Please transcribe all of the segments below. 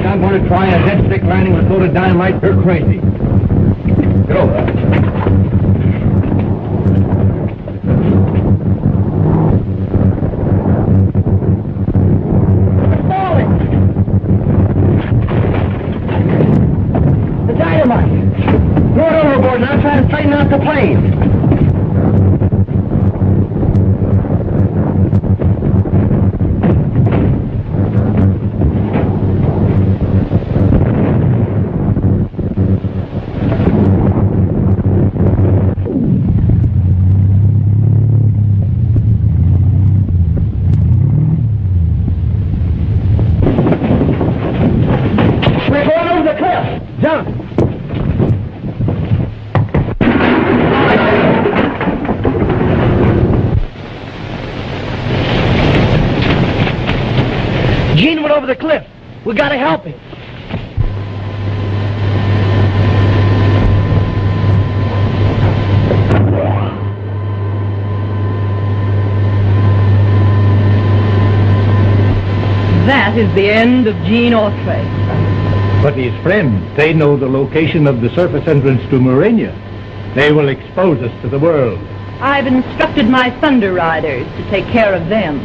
I'm going to try a dead stick landing with a load of dynamite, you're crazy. Get over there. It's falling! The dynamite! Throw it overboard now, try to straighten out the plane. The cliff. We gotta help him. That is the end of Gene Autry. But his friends, they know the location of the surface entrance to Murania. They will expose us to the world. I've instructed my Thunder Riders to take care of them.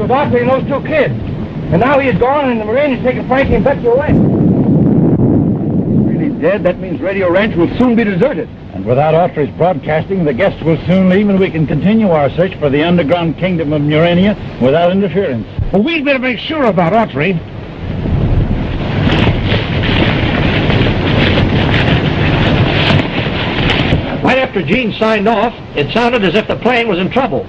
Autry and those two kids. And now he is gone and the Marine is taking Frankie and Betsy away. Really dead? That means Radio Ranch will soon be deserted. And without Autry's broadcasting, the guests will soon leave and we can continue our search for the underground kingdom of Murania without interference. Well, we'd better make sure about Autry. Right after Gene signed off, it sounded as if the plane was in trouble.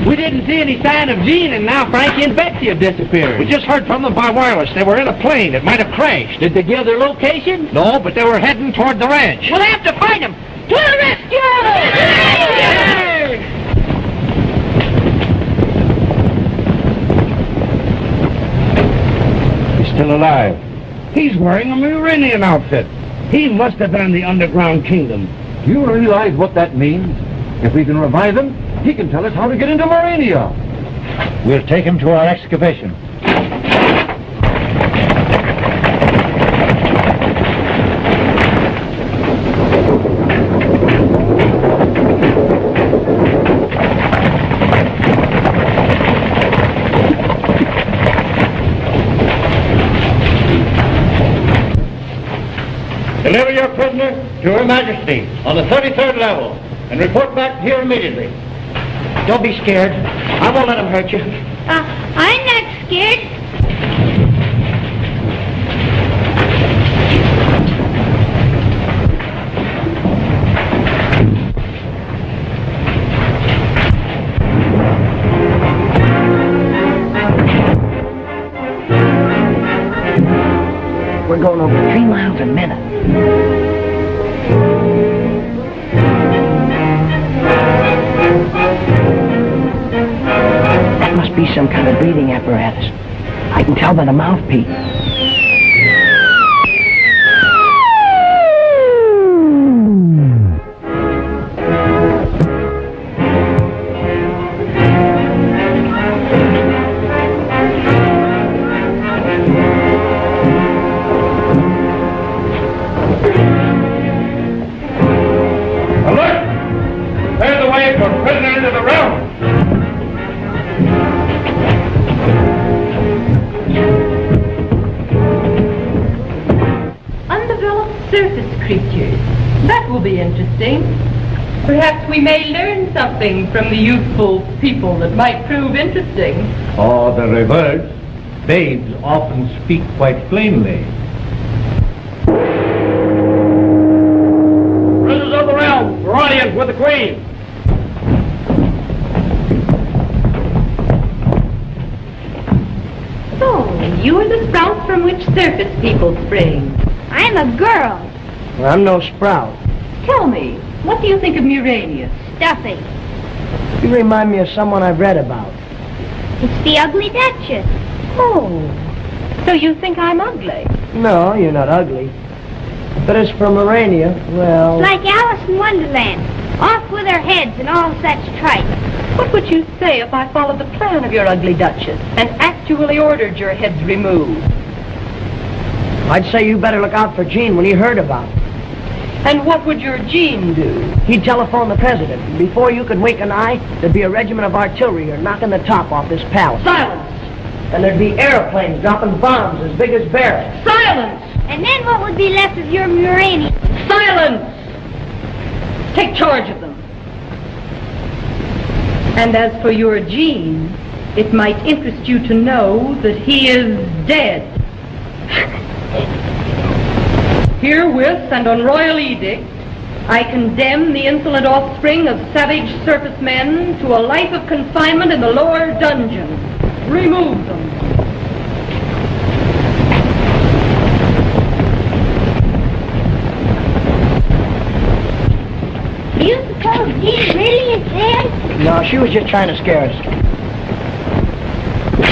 We didn't see any sign of Gene, and now Frankie and Betsy have disappeared. We just heard from them by wireless. They were in a plane. It might have crashed. Did they give their location? No, but they were heading toward the ranch. We'll have to find them. To the rescue! He's still alive. He's wearing a Muranian outfit. He must have been in the underground kingdom. Do you realize what that means? If we can revive him, he can tell us how to get into Murania. We'll take him to our excavation. Deliver your prisoner to Her Majesty on the 33rd level and report back here immediately. Don't be scared. I won't let him hurt you. I'm not scared. We're going over 3 miles a minute. That must be some kind of breathing apparatus. I can tell by the mouthpiece. Surface creatures, That will be interesting. Perhaps we may learn something from the youthful people that might prove interesting. Or the reverse. Babes often speak quite plainly. Princes of the realm, for audience with the Queen. So, you are the sprout from which surface people spring. I'm a girl. Well, I'm no sprout. Tell me, what do you think of Murania? Stuffy. You remind me of someone I've read about. It's the ugly Duchess. Oh, so you think I'm ugly? No, you're not ugly. But as for Morania, well... Like Alice in Wonderland. Off with her heads and all such tripe. What would you say if I followed the plan of your ugly Duchess and actually ordered your heads removed? I'd say you better look out for Gene when he heard about it. And what would your Gene do? He'd telephone the president. And before you could wink an eye, there'd be a regiment of artillery here knocking the top off this palace. Silence! And there'd be airplanes dropping bombs as big as barracks. Silence! And then what would be left of your Murania? Silence! Take charge of them. And as for your Gene, it might interest you to know that he is dead. Herewith and on royal edict, I condemn the insolent offspring of savage surface men to a life of confinement in the lower dungeon. Remove them. Do you suppose Gene really is dead? No, she was just trying to scare us.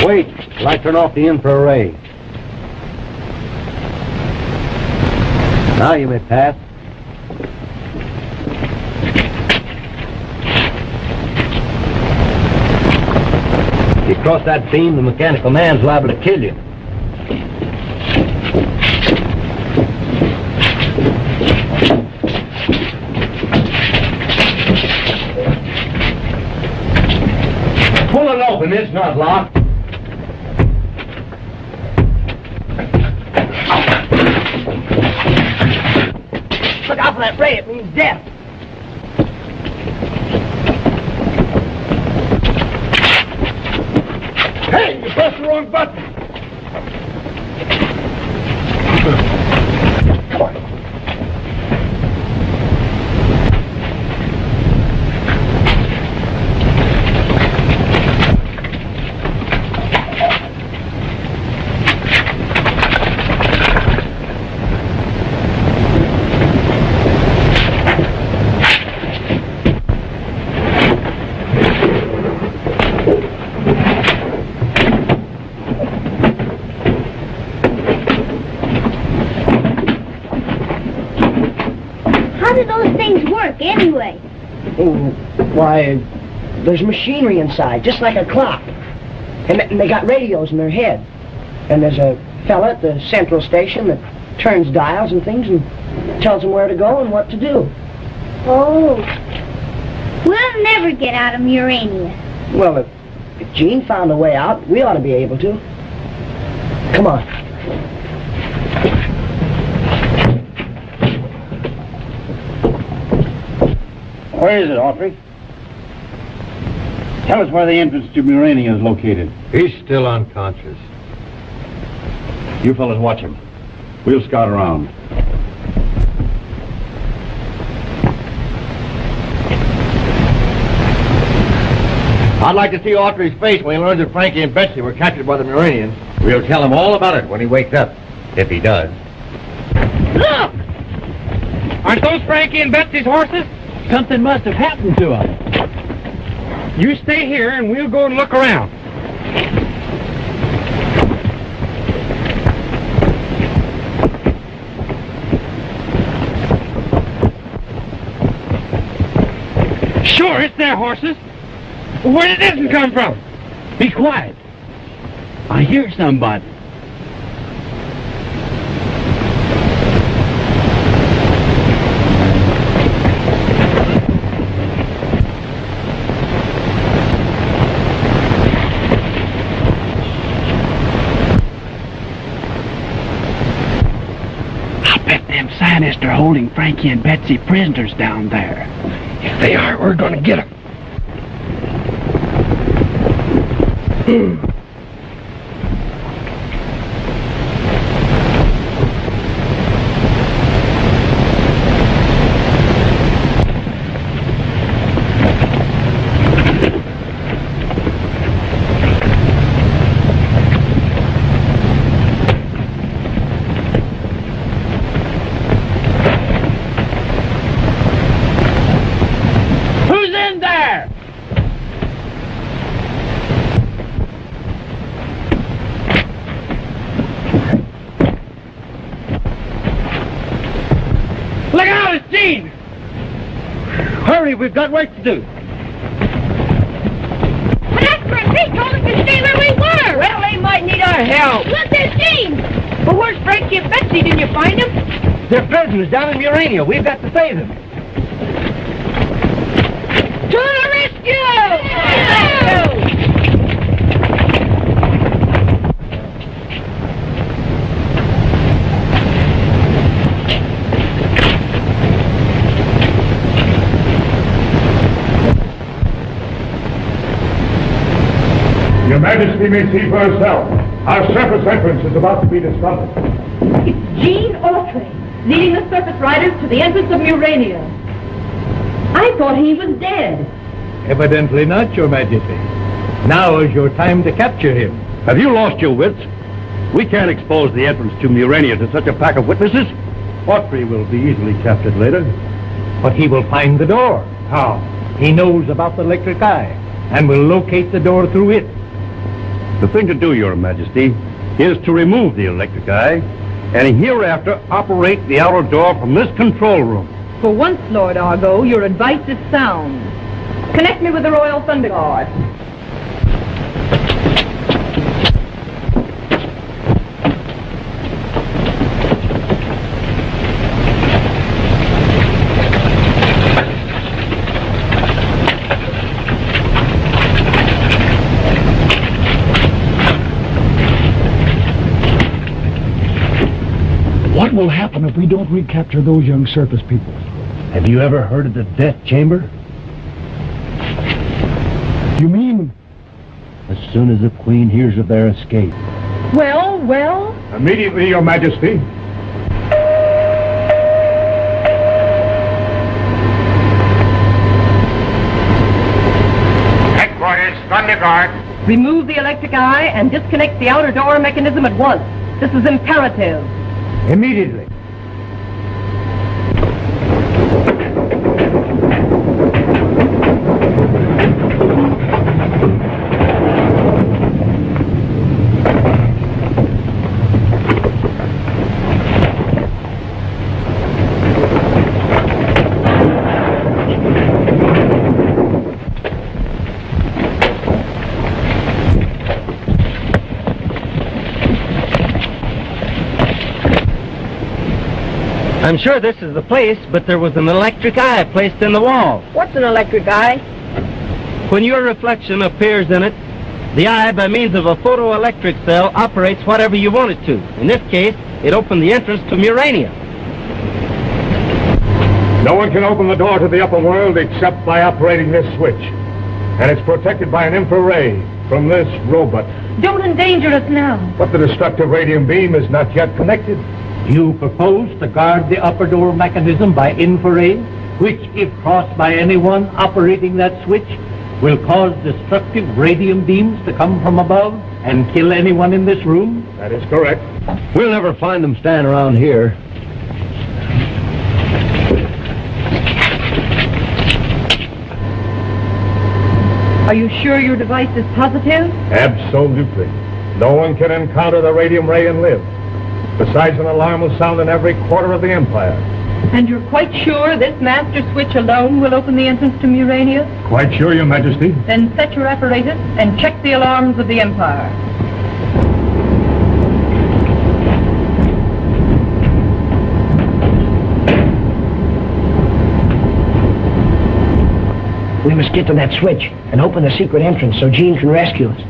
Wait till I turn off the infrared. Now you may pass. If you cross that beam, the mechanical man's liable to kill you. Pull it open, it's not locked. Look out for that ray, it means death. Hey, you pressed the wrong button. Come on. How do those things work anyway? Oh, why, there's machinery inside, just like a clock. And they got radios in their head. And there's a fella at the central station that turns dials and things and tells them where to go and what to do. Oh. We'll never get out of Murania. Well, if Gene found a way out, we ought to be able to. Come on. Where is it, Autry? Tell us where the entrance to Murania is located. He's still unconscious. You fellas watch him. We'll scout around. I'd like to see Autry's face when he learns that Frankie and Betsy were captured by the Muranians. We'll tell him all about it when he wakes up, if he does. Look! Aren't those Frankie and Betsy's horses? Something must have happened to them. You stay here and we'll go and look around. Sure, it's their horses. Where did this come from? Be quiet. I hear somebody. I bet them Some scientists are holding Frankie and Betsy prisoners down there. If they are, we're gonna get them. Hurry, we've got work to do. But that's where they told us to stay where we were. Well, they might need our help. Look, there's Gene. But where's Frankie and Betsy? Didn't you find them? They're prisoners down in Urania. We've got to save them. To the rescue! Your Majesty may see for herself. Our surface entrance is about to be discovered. It's Gene Autry, leading the surface riders to the entrance of Urania. I thought he was dead. Evidently not, Your Majesty. Now is your time to capture him. Have you lost your wits? We can't expose the entrance to Urania to such a pack of witnesses. Autry will be easily captured later. But he will find the door. How? He knows about the electric eye and will locate the door through it. The thing to do, Your Majesty, is to remove the electric eye and hereafter operate the outer door from this control room. For once, Lord Argo, your advice is sound. Connect me with the Royal Thunder Guard. What will happen if we don't recapture those young surface people? Have you ever heard of the death chamber? You mean? As soon as the Queen hears of their escape. Well? Immediately, Your Majesty. Headquarters, Thunder Guard. Remove the electric eye and disconnect the outer door mechanism at once. This is imperative. Immediately. I'm sure this is the place, but there was an electric eye placed in the wall. What's an electric eye? When your reflection appears in it, the eye, by means of a photoelectric cell, operates whatever you want it to. In this case, it opened the entrance to Urania. No one can open the door to the upper world except by operating this switch. And it's protected by an infrared from this robot. Don't endanger us now. But the destructive radium beam is not yet connected. You propose to guard the upper door mechanism by infrared, which, if crossed by anyone operating that switch, will cause destructive radium beams to come from above and kill anyone in this room? That is correct. We'll never find them standing around here. Are you sure your device is positive? Absolutely. No one can encounter the radium ray and live. Besides, an alarm will sound in every quarter of the Empire. And you're quite sure this master switch alone will open the entrance to Urania? Quite sure, Your Majesty. Then set your apparatus and check the alarms of the Empire. We must get to that switch and open the secret entrance so Gene can rescue us.